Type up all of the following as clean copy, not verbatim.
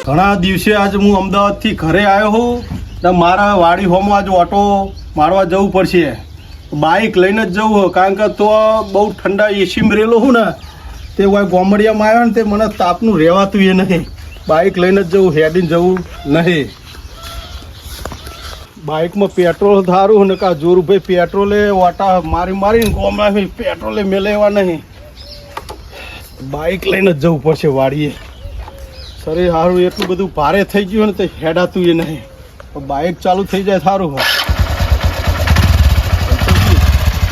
ઘણા દિવસે આજ હું અમદાવાદથી ઘરે આવ્યો હું ને મારા વાડી હોમમાં આજ ઓટો મારવા જવું પડશે. બાઇક લઈને જ જવું કારણ કે તો બહુ ઠંડા એસીમાં રહેલો હું ને તે હોય ગોમડિયામાં આવ્યો ને તે મને તાપનું રહેવાતું એ નહીં. બાઇક લઈને જ જવું, હેડીને જવું નહીં. બાઇકમાં પેટ્રોલ સારું ને કા જોરુભાઈ પેટ્રોલે ઓટા મારીને ગોમડા પેટ્રોલે મેલેવા નહીં. બાઇક લઈને જ જવું પડશે વાડીએ. શરીર સારું એટલું બધું ભારે થઈ ગયું ને તે હેડાતું એ નહીં. બાઇક ચાલુ થઈ જાય સારું હોય.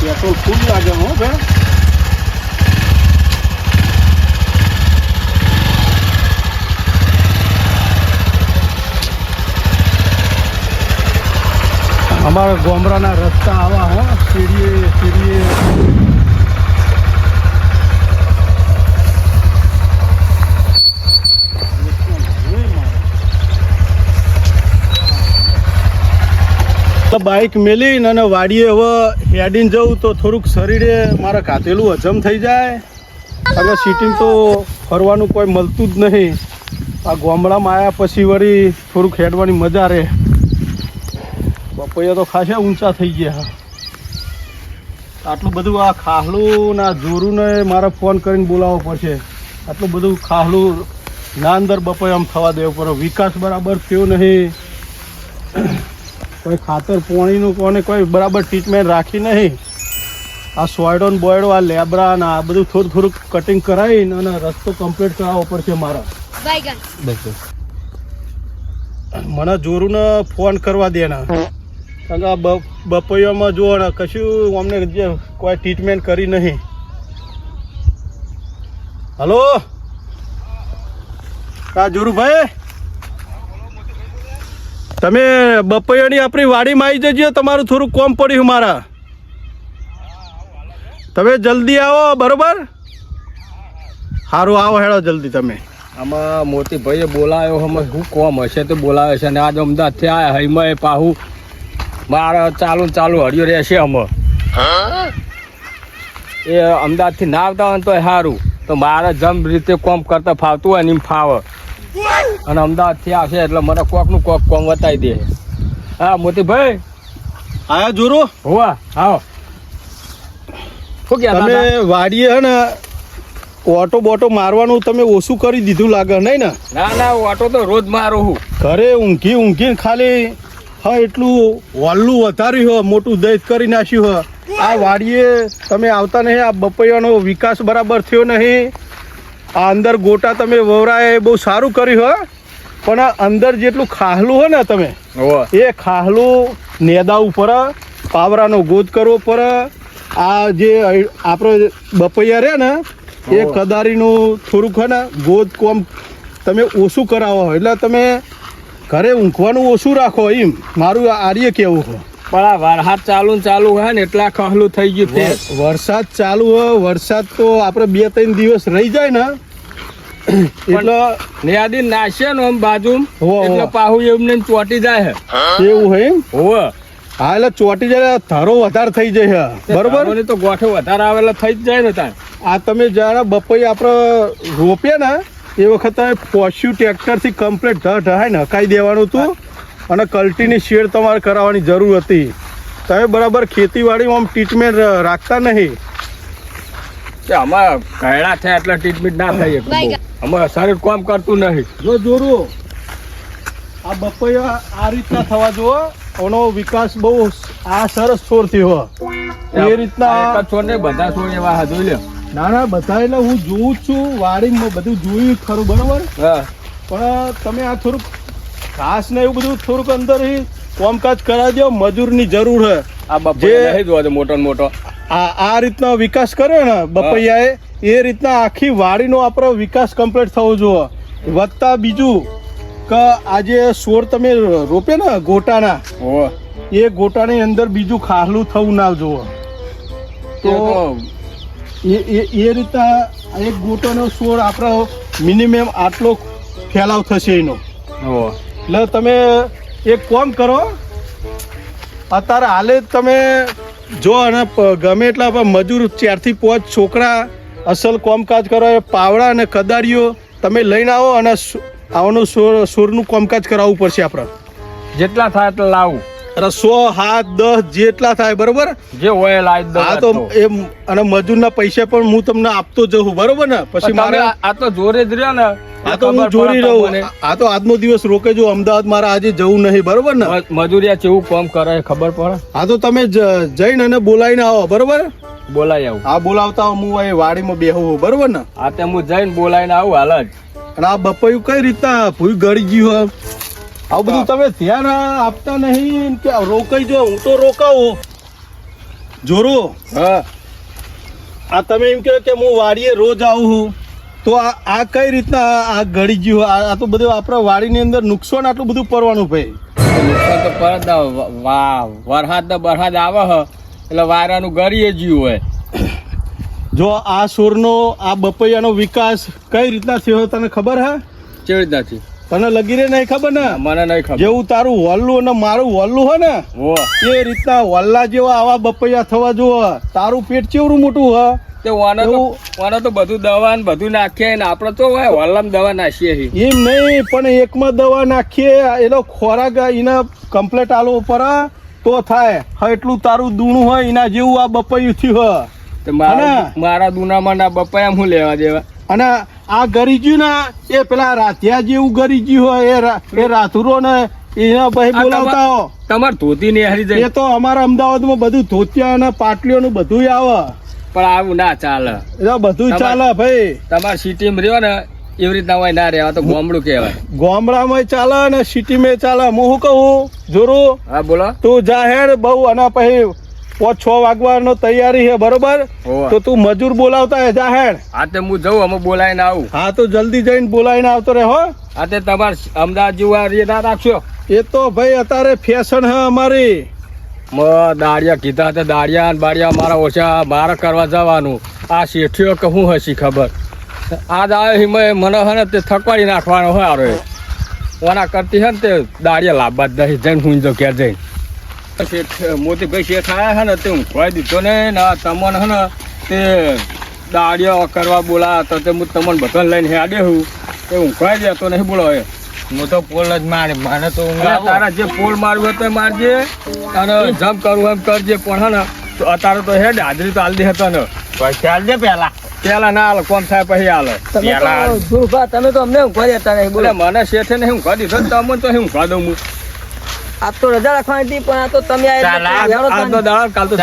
પેટ્રોલ ફૂલ લાગે હો ભાઈ. અમારા ગોમરાના રસ્તા આવા હો, સીડીએ બાઇક મેલીને અને વાડીએ હવે હેડીને જવું તો થોડુંક શરીરે મારા કાતેલું હજમ થઈ જાય. અને સિટીમાં તો ફરવાનું કોઈ મળતું જ નહીં. આ ગામડામાં આવ્યા પછી વળી થોડુંક હેડવાની મજા રહે. બપોરે તો ખાસા ઊંચા થઈ ગયા. આટલું બધું આ ખાહલું ના જોરુને મારે ફોન કરીને બોલાવવો પડશે. આટલું બધું ખાહલું ના અંદર બપોરે આમ થવા દેવું પડે. વિકાસ બરાબર થયો નહીં. કોઈ ખાતર પાણીનું કોને કોઈ બરાબર ટ્રીટમેન્ટ રાખી નહીં. આ સોયડો ને બોયડો આ લેબરા ને આ બધું થોડું કટિંગ કરાવીને અને રસ્તો કમ્પ્લીટ કરાવવો પડશે મારા. મને જોરુને ફોન કરવા દે ને કારણ કે બપોયામાં જુઓ ને કશું અમને જે કોઈ ટ્રીટમેન્ટ કરી નહીં. હલો કા જોરુભાઈ, તમે બપૈયાની આપણી વાડીમાં આવી જજો. તમારું થોડું કોમ પડ્યું મારા. તમે જલ્દી આવો બરોબર. સારું આવો હેડો જલ્દી તમે. આમાં મોતીભાઈએ બોલાવ્યો અમે શું કોમ હશે તો બોલાવે છે. અને આજ અમદાવાદથી આવ્યા હઈમાં પાહું મારે ચાલુ હળિયો રહેશે. અમે એ અમદાવાદથી ના આવતા હોય તો સારું. તો મારે જમ રીતે કોમ કરતા ફાવતું હોય ને એમ ફાવે. અને અમદાવાદથી આવશે એટલે મને કોકનું કોક કોમ બતાવી દે. હા મોતીભાઈ આયા જોરો હોવા આવો. શું કે તમે વાડીએ હે ને ઓટો બોટો મારવાનું તમે ઓછું કરી દીધું લાગે નહીં ને? ના ઓટો તો રોજ મારું હું. ઘરે ઊંઘીને ખાલી હા એટલું વલ્લું વધાર્યું હોય, મોટું દહીં કરી નાખ્યું હોય. આ વાડીએ તમે આવતા નહીં. આ બપૈયાનો વિકાસ બરાબર થયો નહીં. આ અંદર ગોટા તમે વવરાય બહુ સારું કર્યું હોય, પણ આ અંદર જેટલું ખાહલું હોય ને તમે એ ખાહલું નેદાવું પડે. પાવરાનો ગોદ કરવો પડે. આ જે આપણે બપૈયા રહે ને એ કદારીનું થોડુંક હોય ને ગોદ કોમ તમે ઓછું કરાવો એટલે તમે ઘરે ઊંઘવાનું ઓછું રાખો. એમ મારું આર્ય કેવું હોય. પણ આ વરસાદ ચાલુ હોય ને એટલા ખહલું થઈ ગયું છે. વરસાદ ચાલુ હોય. વરસાદ તો આપણે 2-3 દિવસ રહી જાય ને એટલે યાદી નાશે ને આમ બાજુ એટલે પાહુ એમને ચોટી જાય. એવું હોય એમ? હોવે. હા એટલે ચોટી જાય ધરો વધારે થઈ જાય બરોબર. તો ગોઠો વધારે આવેલા થઈ જ જાય ને તાર. આ તમે જયારે બપોઈ આપણે રોપીએ ને એ વખતે પોસ્યું ટ્રેક્ટરથી કમ્પ્લીટ ઢહાય ને હકાઈ દેવાનું હતું. અને કલ્ટીની શેડ તમારે કરાવવાની જરૂર હતી. તમે બરાબર ખેતીવાડીમાં ટ્રીટમેન્ટ રાખતા નહીં. અમારા ઘયડા થયા એટલે ટ્રીટમેન્ટ ના થાય. અમારે શરીર કામ કરતું નહીં. જો જોરું આ બપૈયા આ રીતના થવા જુઓ. એનો વિકાસ બહુ આ સરસ છોડથી હોય એ રીતના છોડ ને બધા છોડ એવા જોઈ લે. ના બધા એટલે હું જોઉં જ છું. વાડીમાં બધું જોયું ખરું બરોબર. પણ તમે આ થોડુંક ઘાસ ને એવું બધું થોડુંક અંદર કામકાજ કરાવી દો. મજૂરની જરૂર છે. આ બપૈયા મોટો આ રીતના વિકાસ કર્યો ને બપૈયાએ એ રીતના આખી વાડીનો આપણો વિકાસ કમ્પ્લીટ થવો જોઈએ. વધતા બીજું કે આજે છોડ તમે રોપે ને ગોટાના એ ગોટાની અંદર બીજું ખાહલું થવું ના જોવે. તો એ રીતના એક ગોટાનો છોડ આપણો મિનિમમ આટલો ફેલાવ થશે એનો. એટલે તમે એક કામ કરો. અત્યારે હાલે તમે જો અને ગમે એટલા મજૂર 4 થી 5 છોકરા અસલ કામકાજ કરો. પાવડા અને કદારીઓ તમે લઈને આવો અને આવવાનું સોરનું કામકાજ કરાવવું પડશે આપણે. જેટલા થાય એટલા લાવું. અરે 100, 7, 10 જેટલા થાય બરોબર. જે હોય લાવી દઉં. હા તો એમ અને મજૂરના પૈસા પણ હું તમને આપતો જઉં બરોબર ને. પછી મારે આ તો જોરે જ રહ્યો ને. આ તો હું જોરી રહું. આ તો આજનો દિવસ રોકેજો. અમદાવાદ મારે આજે જવું નહીં બરોબર ને. મજૂરિયા કેવું કામ કરે ખબર પડે. હા તો તમે જઈને અને બોલાવીને આવો બરોબર. બોલાઈ આવું. હા બોલાવતા હું અહીં વાડીમાં બેહું બરોબર ને. હા તે હું જઈને બોલાવીને આવું હાલ જ. અને આ બપૈયું કઈ રીતના ભૂઈ ગળી ગયું હોય આવું બધું તમે ધ્યાન આપતા નહીં કે રોકાઈ જો. હું તો રોકાવું જોરો. હા આ તમે એમ કહો કે હું વાડીએ રોજ આવું છું તો આ કઈ રીતના આ ગળી ગયું? આ તો બધું આપણા વાડીની અંદર નુકસાન આટલું બધું પડવાનું ભાઈ. નુકસાન તો પરત વરસાદ ને બરસાદ આવે હ એટલે વાયરાનું ગળીએ જ્યું હોય. જો આ સોરનો આ બપૈયાનો વિકાસ કઈ રીતના થયો તને ખબર હે? કેવી રીતના તને લગી રે નહીં ખબર ને? મને નહીં ખબર. જેવું તારું વલ્લું અને મારું વલ્લું હોય ને એ રીતના વલ્લા જેવા આવા બપૈયા થવા જોવે. તારું પેટ કેવડું મોટું હ તે વાના તો બધું દવા ને બધું નાખીએ ને આપડે તો વલ્લામાં દવા નાખીએ. એમ નહીં પણ એકમાં દવા નાખીએ એનો ખોરાક એને કમ્પ્લેટ આલવો પડે તો થાય. હા એટલું તારું દૂણું હોય એના જેવું આ બપૈયું થયું હ. મારા દુનામાં ના બપાયા હું લેવા દેવા. અને આ ગરી ગયું ને એ પેલા રાતિયા જેવું ગરી ગયું હોય એ રાથુરો ને એના પછી બોલાવતા હો. તમારે ધોતી ને હારી જાય. એ તો અમારા અમદાવાદમાં બધું ધોતિયા અને પાટલીઓ નું બધું આવે પણ આવું ના ચાલે. એ બધું ચાલે ભાઈ. તમારે સિટીમાં રહ્યો ને એવી રીતના હોય ના રહેવા તો ગામડું કહેવાય. ગામડામાં ચાલે ને સિટીમાં ચાલે. હું શું કહું જોરું? હા બોલો. તું જાહેર બહુ અને પછી 5-6 વાગવાનો તૈયારી છે બરોબર. તો તું મજૂર બોલાવતા હે જાહેર. હા તે હું જઉં અમે બોલાવીને આવું. હા તો જલ્દી જઈને બોલાવીને આવતો રહે હો. હા તે તમારે અમદાવાદ જેવું ના રાખશો. એ તો ભાઈ અત્યારે ફેશન હે અમારી. દાળિયા કીધા હતા દાળિયા બાળિયા મારા ઓછા મારે કરવા જવાનું. આ શેઠીઓ કે શું હશી ખબર. આજ આવે મને હે ને તે થકવાડી નાખવાનો હોય આરો ઓના કરતી હે ને તે દાળિયા લાવવા જ નહીં. જઈને હું જો ક્યાં જઈને મોતીભાઈ શેઠ આવ્યા હે ને તે હું ખોઈ દીધો ને તમને હે ને તે દાળિયા કરવા બોલા તો તે હું તમને બધાને લઈને હેડે હું તે હું ખોઈ દેતો નહીં બોલો. હવે હું તો પોલ જ મારે. મને તો તારા જે પોલ મારવું હોય તો મારજે અને જમ્પ કરવું એમ કરજે. પણ હે ને તો અત્યારે તો હેડ હાજરી તો હાલ દે હતા ને ચાલ દે પેલા ના હાલ કોમ થાય પછી હાલ. તમે તો અમને ઊંઘવા દેતા નહીં. બોલે મને શેઠે ને ઊંઘવા દીધો તમને તો ઊંઘવા દઉં હું. આ તો રજા રાખવાની હતી પણ આ તો તમે કાલ તો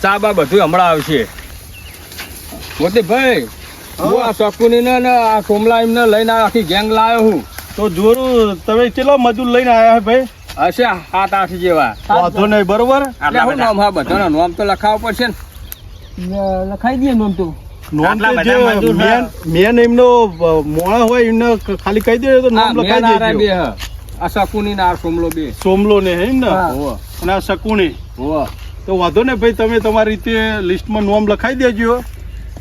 ચા બા બધું હમણાં આવશે. મોતીભાઈ હું આ શકુની ને આ સોમલા એમને લઈને આખી ગેંગ લાવ્યો હું. તો જોરું તમે કેટલો મજૂર લઈને આવ્યા ભાઈ? હશે 7-8 જેવા. વાંધો નહીં બરોબર. શું નામ? હા બધાના નામ તો લખાવવું પડશે ને. લખાઈ દઈએ નોમ તો. મેન એમનો મોણા હોય એમને ખાલી કહી દે તો નામ લખાઈ દેજો. આ શકુની ને આ સોમલો બે. સોમલો ને એમ ને અને આ શકુની. તો વાંધો ને ભાઈ તમે તમારી રીતે લિસ્ટમાં નામ લખાઈ દેજો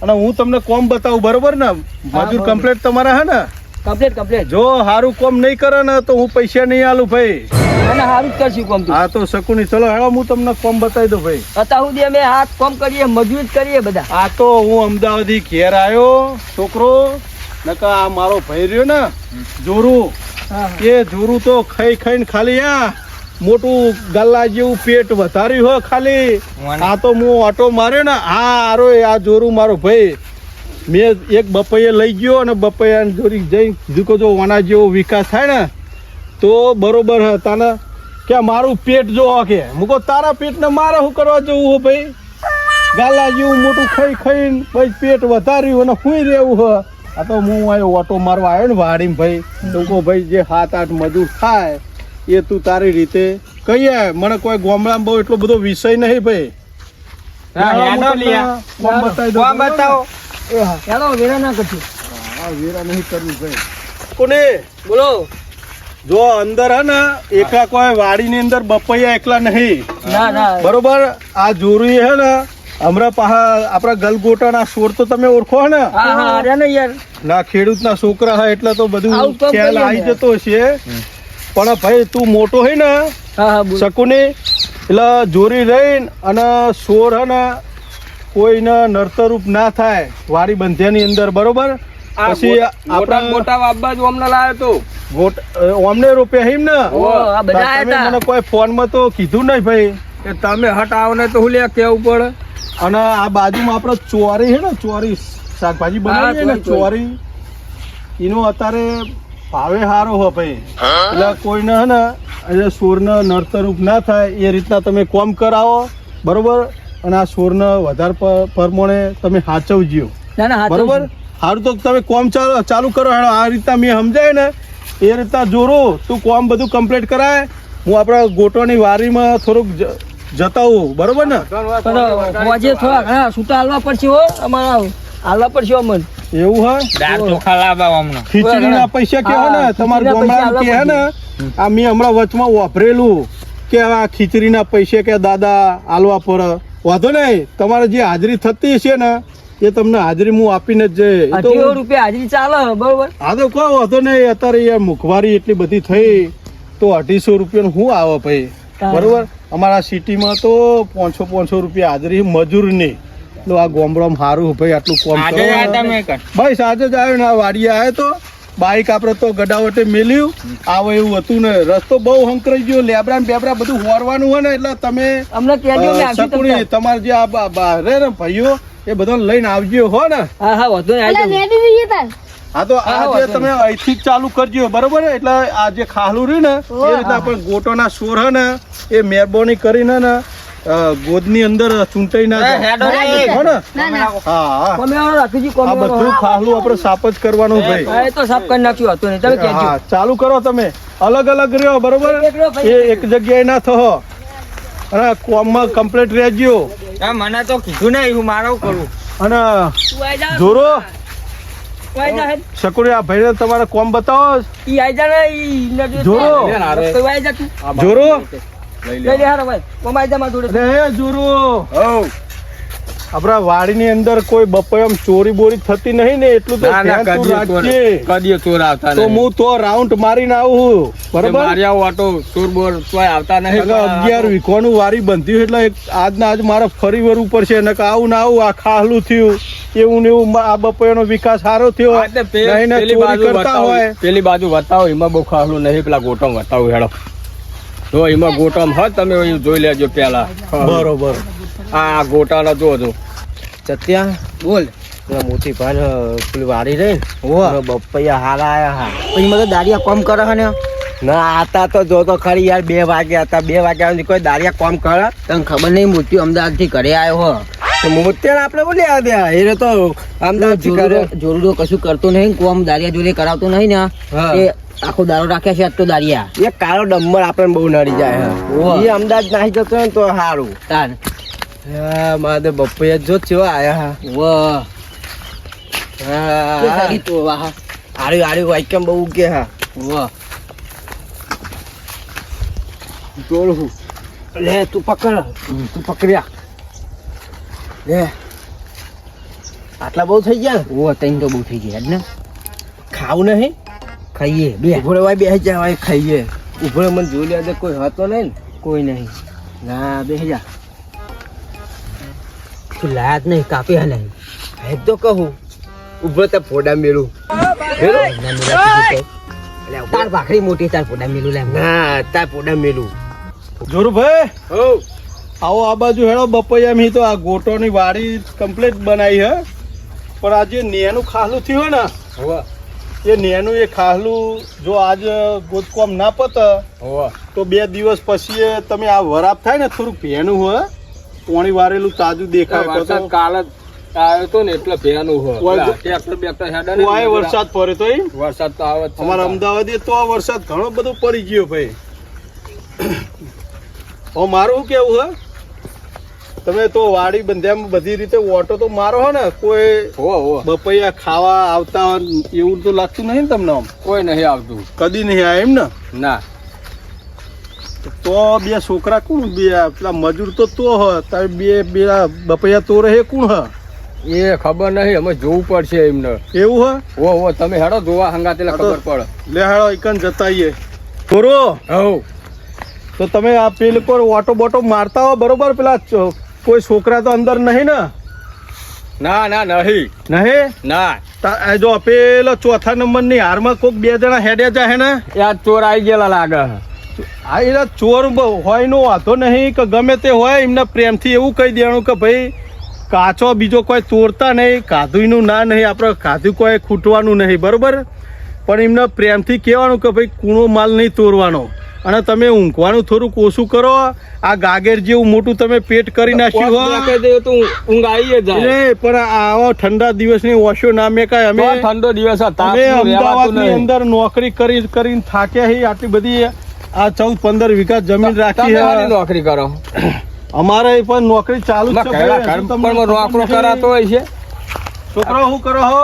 અને હું તમને કોમ બતાવું બરોબર ને. મજૂર કમ્પ્લીટ તમારા હે ને? કમ્પ્લીટ. જો સારું કોમ નહીં કરે ને તો હું પૈસા નહીં આલું ભાઈ. સારું જ કરશું કોમ. હા તો શકુની ચલો હેડો હું તમને કોમ બતાવી દઉં ભાઈ. અત્યાર સુધી અમે હાથ કોમ કરીએ મજૂરી કરીએ બધા. આ તો હું અમદાવાદ ઘેર આવ્યો છોકરો નકા આ મારો ભાઈ રહ્યો ને જોરું એ જોરું તો ખાઈ ખાઈને ખાલી આ મોટું ગલ્લા જેવું પેટ વધાર્યું હોય ખાલી. આ તો હું ઓટો માર્યો ને આરો આ જોરું મારો ભાઈ મેં એક બપૈયા લઈ ગયો અને બપૈયા જોરી જઈ કીધું જો ઓના જેવો વિકાસ થાય ને તો બરોબર હતા ને કે મારું પેટ જો કે મૂકો તારા પેટને મારે શું કરવા જવું હો ભાઈ? ગાલા જેવું મોટું ખાઈ ખાઈને પછી પેટ વધાર્યું અને સુઈ રહેવું હ. આ તો હું આવ્યો ઓટો મારવા આવ્યો ને વાડીમાં ભાઈ. લોકો ભાઈ જે 7-8 મજૂર થાય એ તું તારી રીતે કહીએ. મને કોઈ ગામડામાં બહુ એટલો બધો વિષય નહીં ભાઈ. બતાવો ચાલો વેરા ના કરશું. વેરા નહીં કરવું ભાઈ. કોને બોલો. જો અંદર હે ને એકલા કોઈ વાડીની અંદર બપૈયા એકલા નહીં. ના બરોબર. આ જોરી હે ને હમણાં પાછા આપડા ગલગોટાના સોર તો તમે ઓળખો ને? ના ખેડૂતના છોકરા હોય એટલે તો બધું ખ્યાલ આવી જતો છે. પણ ભાઈ તું મોટો હોય ને શકુની એટલે જોરી રહીને અને સોર હે ને કોઈને નર્તરૂપ ના થાય વાડી બંધ્યાની અંદર બરોબર. પછી મોટા મોટા બાબા જ અમને લાવ્યો તો ઓમને રૂપિયા હિમ ને આ બધા આયા તમે તા. મને કોઈ ફોનમાં તો કીધું નહીં ભાઈ. કે તમે હટ આવો ને તો હું લે કેવું પડે. અને આ બાજુમાં આપણે ચોરી છે ને, ચોરી શાકભાજી બનાવીએ ને, ચોરી એનો અત્યારે ભાવે સારો હોય ભાઈ. એટલે કોઈને હે ને એટલે સોરને નડતરૂપ ના થાય એ રીતના તમે કોમ કરાવો, બરોબર. અને આ સોરને વધારે પ્રમાણે તમે સાચવજો, ના ના હાથ બરોબર. સારું તો તમે કોમ ચાલુ કરો. હેડો આ રીતના મેં સમજાય ને એ રીતના જોરો તું કોમ બધું કમ્પ્લીટ કરાય. હું આપણા ગોટોની વારીમાં થોડુંક જતા હોઉં, બરોબર ને. પણ હોજે થોડા ઘણા છૂટા હાલવા પડશે હો, અમારા હાલવા પડશે અમને. એવું હોય દાળ ચોખા લાવવા હમણાં. ખીચડીના પૈસા કે ને હા, તમારા ખીચડીના ગામડા પૈસા કે ને આ મેં હમણાં વચમાં વાપરેલું કે આ ખીચડીના પૈસા કે દાદા આલવા પર વાંધો નહીં. તમારે જે હાજરી થતી છે ને એ તમને હાજરી હું આપીને જ જઈએ. એ તો 80 રૂપિયા હાજરી ચાલે બરોબર. હા તો કોઈ વાંધો નહીં. અત્યારે યાર મોંઘવારી એટલી બધી થઈ તો 250 રૂપિયાનું શું આવે ભાઈ, બરોબર. અમારા સિટીમાં તો 500 રૂપિયા હાજરી મજૂરની. એટલે આ ગોમડામાં સારું ભાઈ આટલું કોમ કરો. ભાઈ સાંજે જ આવ્યો ને આ વાડીએ આવ્યો તો બાઈક આપણે તો ગડાવટે મેલ્યું આવે એવું હતું ને. રસ્તો બહુ હંકરાઈ ગયો, લેબરા ને બેબરા બધું હોરવાનું હોય ને એટલે તમે અમને કહેજો મેં આવશું શકુની તમને. તમારે જે આ રે ને ભાઈઓ એ બધાને લઈને આવજો હો ને. હા હા વાંધો નહીં આવી જાઉં. હા તો હા, આ જે વાંધો તમે અહીંથી જ ચાલુ કરજો, બરોબર. એટલે આ જે ખાલું રહ્યું ને એ રીતના પણ ગોટોના સોર હે ને એ મહેરબાની કરીને ને ગોદની અંદર ચૂંટાઈ ના જાય હો ને. હા હા કોમે વાળો રાખીજી, કોમે આ વાળો. બધું ખાલું આપણે સાફ જ કરવાનું ભાઈ. હા, એ તો સાફ કરી નાખ્યું હતું ને તમે કહેજો. હા ચાલુ કરો તમે. અલગ અલગ રહ્યો, બરોબર. એક રહ્યો ભાઈ. એ એક જગ્યાએ ના થો અને કોમમાં કમ્પ્લીટ રહેજો. મને તો કીધું નહીં, હું મારું કરું. અને તું આઈ જા. જોરો તું આઈ જા હેડ. શકુરી આ ભાઈને તમારે કોમ બતાવો. ઈ આઈ જા ને ઈ નથી. જોરો. તું આઈ જા તું. જોરો લઈ લે હારો ભાઈ. કોમ આઈ જા મારા જોડે. અરે જોરો આપણા વાડીની અંદર કોઈ બપોયમ ચોરી બોરી થતી નહીં ને એટલું તો ધ્યાન તું રાખજે. કદીએ ચોર આવતા તો હું તો રાઉન્ડ મારીને આવું, બરોબર. માર્યા વાટો ચોર બોર તોય આવતા નહીં. 11 વીઘોનું વારી બંધ્યું એટલે આજના આજ મારે ફરી વરવું પડશે. નકર આવું ને આવું આ ખાહલું થયું એવું ને એવું. આ બપોયનો વિકાસ સારો થયો નહીં ને ચોરી કરતા હોય. પેલી બાજુ બતાવો, એમાં બહુ ખાહલું નહીં. પેલા ગોટમ બતાવો હેડો. જો એમાં ગોટમ હ તમે જોઈ લેજો પેલા. બરોબર. આ ગોટાના જોજો. સત્યા બોલ. પેલા મોટી ભાઈ પેલી વાડી રહી હોવે. ને બપૈયા હારા આયા હા. પછી મને દાડિયા કોમ કરે હે ને. ના આતા તો જો તો ખરી યાર 2 વાગ્યા હતા. 2 વાગ્યા સુધી કોઈ દારિયા કોમ કરે. તને ખબર નહીં મોટી અમદાવાદ થી ઘરે આવ્યો હો. મોતિયા આપણે બોલી આવ્યા એને તો અમદાવાદ થી કરે. જોરુડો કશું કરતો નહીં, કોમ દાડિયા જોડે કરાવતો નહીં ને. હા. એ આખો દાડો રાખ્યા છે આજ તો દાડિયા. એ કાળો ડમ્બર આપણને બહુ નડી જાય હોવે. એ અમદાવાદ નાહી જતો ને તો સારું. તાન. હા મારે બપૈયા જો કેવા આયા હા. વાહ. હા સારી તો વાહ. આર્યું આર્યું વાક્યમ બહુ કે હા. વાહ. જોડું લે તું પકડ. તું પકડ્યા લે. આટલા બહુ થઈ ગયા ને? ઓ તૈન તો બહુ થઈ ગયા જ ને. ખાવું નહીં. ખાઈએ બે. ઉભો રહેવાય બેસી જા ભાઈ ખાઈએ. ઉભો રહે મને જોઈ લે કોઈ હતો નહીં ને. કોઈ નહીં. ના બેસી જા. તું લાયા જ નહીં, કાપી હે નહીં. હે તો કહું ઉભો તો ફોડા મેળું. તાર ભાખરી મોટી, તાર પોડા મેલું લે. ના તાર ફોડા મેળું. જોરુભાઈ આવો આ બાજુ હેડો. બપૈયા તો આ ગોટોની વાડી કમ્પ્લીટ બનાવી હે. પણ આ જે નેનું ખાહલું થયું ને એ નેનું એ ખાહલું જો આજ ગોતકોમ ના પત તો 2 દિવસ પછી એ તમે આ વરાપ થાય ને થોડુંક ભેનું હોય પોણી વારેલું તાજું દેખાય. વરસાદ કાલ જ આવ્યો તો ને એટલે ભેનું હોય. ટ્રેક્ટર બેક્ટર હેડે ને કોઈ વરસાદ પડે તો વરસાદ તો આવે જ છે. અમારા અમદાવાદે તો આ વરસાદ ઘણો બધો પડી ગયો ભાઈ. હવે મારું શું કેવું હે, તમે તો વાડી બંધ્યામાં બધી રીતે ઓટો તો મારો હો ને. કોઈ હો હો બપૈયા ખાવા આવતા હોય એવું તો લાગતું નહીં ને તમને? આમ કોઈ નહીં આવતું. કદી નહીં આવે એમ ને? ના તો 2 છોકરા કોણ? 2 પેલા મજૂર તો હ તારે 2 બપૈયા તો રહે કોણ હ? એ ખબર નહીં, અમે જોવું પડશે એમને. એવું હ? હો તમે હેડો જોવા હંગા એટલે ખબર પડે. લે હાડો એકન જતા આવીએ. થોરો હવ તો તમે આ પેલ પર ઓટો બોટો મારતા હો, બરોબર. પેલા કોઈ છોકરા તો અંદર નહીં ને? ના ના નહીં નહીં ના. આ જો પેલો ચોથા નંબરની હારમાં કોક 2 જણા હેડ્યા જાય ને યાર ચોર આવી ગયેલા લાગે આ એના ચોર હોય નો વાંધો નહીં કે ગમે તે હોય એમને પ્રેમથી એવું કહી દેવાનું કે ભાઈ કાચો બીજો કોઈ તોડતા નહીં, કાધુંનું ના નહીં, આપણે કાધું કોઈ ખૂટવાનું નહીં, બરોબર. પણ એમને પ્રેમથી કહેવાનું કે ભાઈ કૂણો માલ નહીં તોડવાનો, અને તમે ઊંઘવાનું થોડુંક ઓછું કરો. આ ગાગેર જેવું મોટું તમે પેટ કરી નાખ્યું હોય તો ઊંઘ આવી જાય. પણ આવા ઠંડા દિવસની ઓશો ના મેકાય. અમે ઠંડો દિવસ અમે અમદાવાદની અંદર નોકરી કરીને થાક્યા છીએ. આટલી બધી આ 14-15 વીઘા જમીન રાખી છે. નોકરી કરો અમારે પણ નોકરી ચાલુ જ છે. નોકરો કરાતો હોય છે. છોકરો શું કરો હો?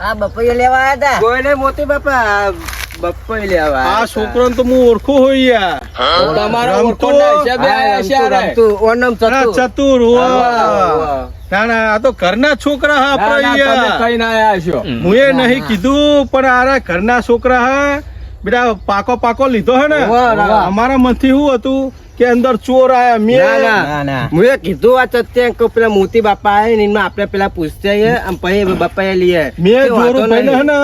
આ બપૈયા લેવા આવ્યા હતા. કોઈ નહીં મોતી બાપા, બપ્પા લેવા આ છોકરાને તો હું ઓળખું હોય યાર. તમારા ઓળખોના હિસાબે આયા છે આ રે. ઓનમ ચતુર ના ના, આ તો ઘરના છોકરા હા આપણે યાર. કઈ ના આયા છો. હું એ નહીં કીધું, પણ આ ઘરના છોકરા હા બેટા. પાકો લીધો હે ને. અમારા મનથી શું હતું કે અંદર ચોર આયા. મેં કીધું આ ચત્યા કે પેલા મોતી બાપા આયા ને એમાં આપણે પેલા પૂછતે પછી બાપા લઈએ. મેં જોરું ભાઈ હે ને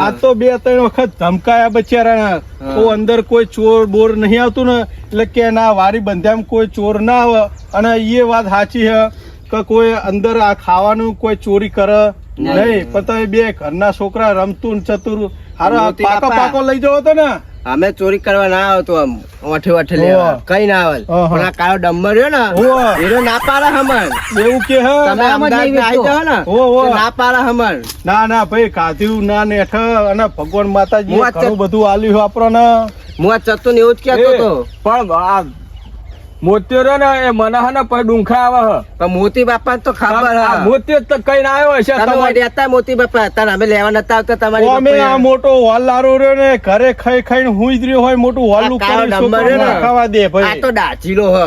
આ તો 2-3 વખત ધમકાયા બચારા. તો અંદર કોઈ ચોર બોર નહીં આવતું ને, એટલે કે ના વારી બંધામ કોઈ ચોર ના આવે. અને એ વાત સાચી છે કે કોઈ અંદર આ ખાવાનું કોઈ ચોરી કરે નહીં. પણ તમે 2 ઘરના છોકરા રમતું ને ચતુર હારા પાકો લઈ જવો તો ને. અમે ચોરી કરવા ના આવતો, આમ ઓઠે લેવા કઈ ના આવે. પણ આ કાળો ડમ્બર રહ્યો ને એનો ના પાડે હમણ. એવું કે હે તમે અમદાવાદ આવી જાઓ ને તો ના પાડે હમણ. ના ભાઈ કાધ્યું ના નેઠ. અને ભગવાન માતાજી ઘણું બધું આલ્યું આપણને. હું આ ચતુર એવું જ કેતો હતો. પણ આ મોતિયો રહ્યો ને એ મને હે ને પછી ડુંખા આવે છે. પણ મોતી બાપા તો ખબર આ મોતિયો તો કઈ ના આવ્યો છે. તમારે હતા મોતી બાપા હતા અમે લેવા નતા આવતા તમારી. અમે આ મોટો હોલ લારો રહ્યો ને ઘરે ખાઈને હુઈ જ રહ્યો હોય. મોટું હોલ ખાવા દે ભાઈ. આ તો દાચીલો હ.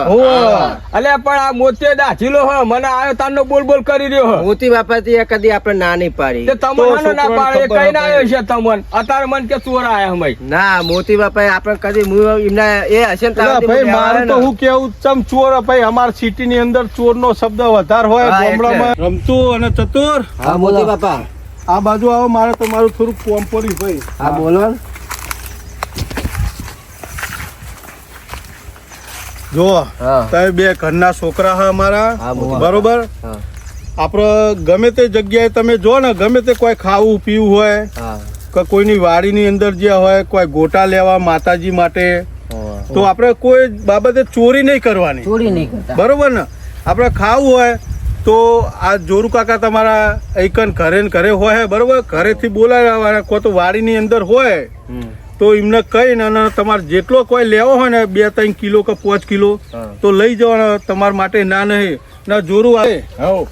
અલે પણ આ મોતિયો દાચીલો હ. મને આવ્યો તારનો બોલ કરી રહ્યો હ. મોતી બાપા થી કદી આપણે ના નહીં પાડી. તમને ના પાડે કઈ ના આવ્યો છે તમને. અત્યારે મન કે ચોર આયા હમઈ. ના મોતી બાપા આપણે કદી એમના એ હશે ને ભાઈ મારું તો હું કેવું ચમ ચોર ભાઈ. અમાર સિટી ની અંદર ચોર નો શબ્દ વધારે હોય. ગામડામાં રમતું અને ચતુર. હા મોતી બાપા આ બાજુ આવો. મારે તમારું થોડું કોમ પડ્યું ભાઈ. હા બોલો. જો તમે 2 ઘરના છોકરા હા અમારા, બરોબર. આપડે ગમે તે જગ્યાએ તમે જો ને, ગમે તે કોઈ ખાવું પીવું હોય કે કોઈની વાડીની અંદર જે હોય, કોઈ ગોટા લેવા માતાજી માટે, તો આપણે કોઈ બાબતે ચોરી નહીં કરવાની, બરોબર ને. આપણે ખાવું હોય તો આ જોરુ કાકા તમારા એકન ઘરે હોય, બરોબર. ઘરેથી બોલાવવાના, કોઈ તો વાડીની અંદર હોય તો એમને કહીને અને તમારે જેટલો કોઈ લેવો હોય ને 2-3 કિલો કે 5 કિલો તો લઈ જવાના તમારા માટે. ના નહીં ના જોરું આવે.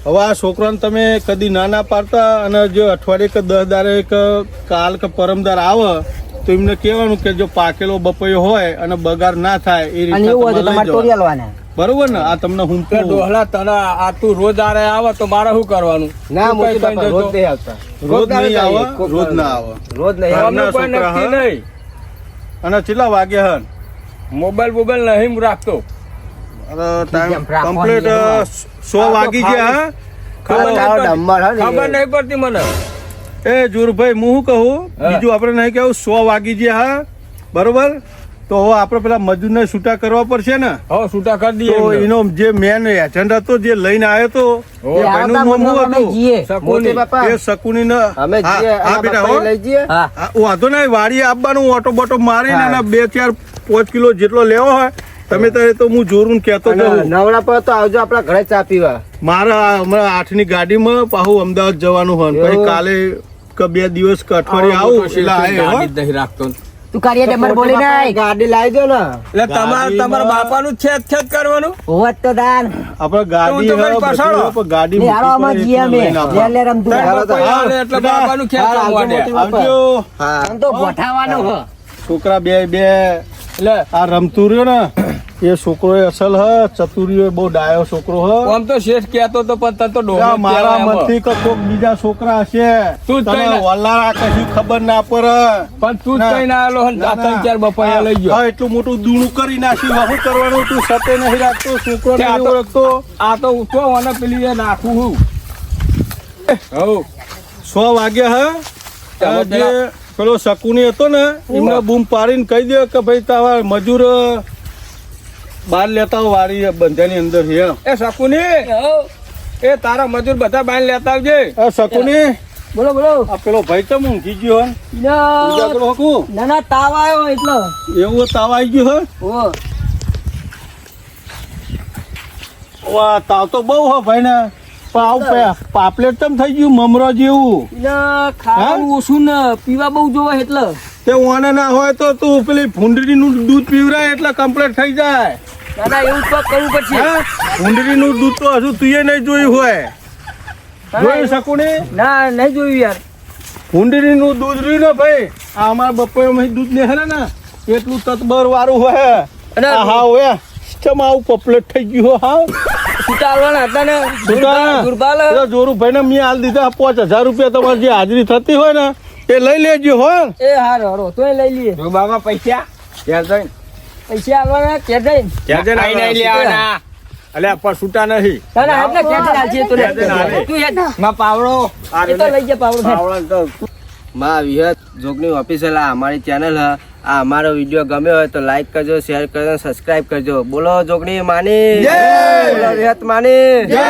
હવે આ છોકરાને તમે કદી ના પાડતા. અને જો અઠવાડિયે કે 10 દાડે કે કાલ કે પરમદાર આવે તો એમને કહેવાનું કે જો પાકેલો બપૈયો હોય અને બગાડ ના થાય એ રીતે, બરોબર ને. આ તમને હું ડોહલા તને આ તું રોજ આરે આવે તો મારે શું કરવાનું? ના મોતી બાપા રોજ નહીં આવતા. રોજ નહીં આવે, રોજ ના આવે. રોજ નહીં નહીં. અને કેટલા વાગે હન મોબાઈલ નહીં રાખતો. કમ્પ્લીટ 100 વાગી ગયા. ખબર નહીં પડતી મને. એ જોરભાઈ હું શું કહું, બીજું આપણે નહીં કેવું 100 વાગી ગયા હા, બરોબર. તો હવે આપણે પેલા મજૂરને છૂટા કરવા પડશે ને. હવે છૂટા કરી દઈએ. તો એનો જે મેન એજન્ટ હતો જે લઈને આવ્યો તો એ ભાઈનું નામ હતું શકુની. હા બેટા વાંધો નહીં. વાડીએ આપવાનું ઓટો બોટો મારીને અને 2-4-5 કિલો જેટલો લેવો હોય તમે તારે તો હું જોરું કેતો નવરા પર તો આવજો આપડા ઘરે ચા પીવા. મારા હમણાં 8 ની ગાડીમાં પાછું અમદાવાદ જવાનું હોય. પછી કાલે કે 2 દિવસ કે અઠવાડિયે આવું એટલે નહીં રાખતો. તું કાર્ય ડમર બોલી નહીં. ગાડી લાવી દો ને. એટલે તમારા બાપાનું છેદ કરવાનું હોત તો દાન આપણે ગાડી ગાડી ને હાલો આમાં જીએ મે લે રમતું એટલે બાપાનું ખેંચ આવજો. આમ તો ગોઠાવાનો હ. છોકરા બે એટલે આ રમતું રહ્યો ને એ છોકરો અસલ હ. ચતુરીઓ બહુ ડાયો છોકરો હ. આમ તો શેઠ કહેતો તો પણ તને તો ડોહા મારા મનથી કે કોક બીજા છોકરા હશે. તું જ તને વલ્લારા કશું ખબર ના પડે. પણ તું જ કઈ ના આલો હન 3-4 બપૈયા લઈ ગયો. હા એટલું મોટું દૂણું કરી નાખ્યું. શું કરવાનું? તું સતે નહીં રાખતો, છોકરો નહીં ઓળખતો. આ તો ઉઠો અને પેલી નાખું હું. હવ 100 વાગ્યા હે જે પેલો શકુની હતો ને એમને બૂમ પાડીને કહી દે કે ભાઈ તારા મજૂર બહાર લેતા આવો વાડી બંધાની અંદર છે એ શકુની એ તારા મજૂર બધા બાર લેતા આવજે. શકુની બોલો બોલો. આ પેલો ભાઈ તો ઊંઘી ગયો હે ઉજાગરો હકું ના ના તાવ આવ્યો એટલે. એવું તાવ આવી ગયો હે ઓ વાહ તાવ તો બહુ હો ભાઈ ને પણ આવું પાપલેટ તમ થઈ ગયું મમરો જેવું ખાવાનું ઓછું ને પીવા બહુ જોવે એટલે. તે ઓને ના હોય તો તું પેલી ભૂંડરીનું દૂધ પીવરાય એટલે કમ્પ્લીટ થઈ જાય. ના ના એવું તો કરવું પડશે. હા ભૂંડરીનું દૂધ તો હજુ તુંએ નહીં જોયું હોય. જોઈ શકું ને ના નહીં જોયું યાર. ભૂંડરીનું દૂધ રહ્યું ને ભાઈ આ અમારા બપોરમાં દૂધ ને હે ને એટલું તતબર વાળું હોય અને હા હોય ચમ આવું પપલેટ થઈ ગયું હાવ છૂટા હાલવાના હતા ને દુર્બાલ. જોરું ભાઈ ને મેં હાલ દીધા 5000 રૂપિયા તમારી જે હાજરી થતી હોય ને એ લઈ લેજો હો. એ હારો હારો તોય લઈ લઈએ. જો બાબા પૈસા ક્યાં જઈને પૈસા હાલવાના કે જઈને. ક્યાં જઈને આઈ નહીં લેવાના. અલ્યા પણ છૂટા નહીં. ના ના આપણે ક્યાં જઈને હાલશે તો લે. ક્યાં જઈને હાલે? તું હેડ. માં પાવડો એ તો લઈ જા પાવડો. માં વિહત જોગની ઓફિસિયલ આ અમારી ચેનલ હ. આ અમારો વિડીયો ગમ્યો હોય તો લાઈક કરજો, શેર કરજો, સબસ્ક્રાઇબ કરજો. બોલો જોગણી માની જય, બોલો વિહત માની જય.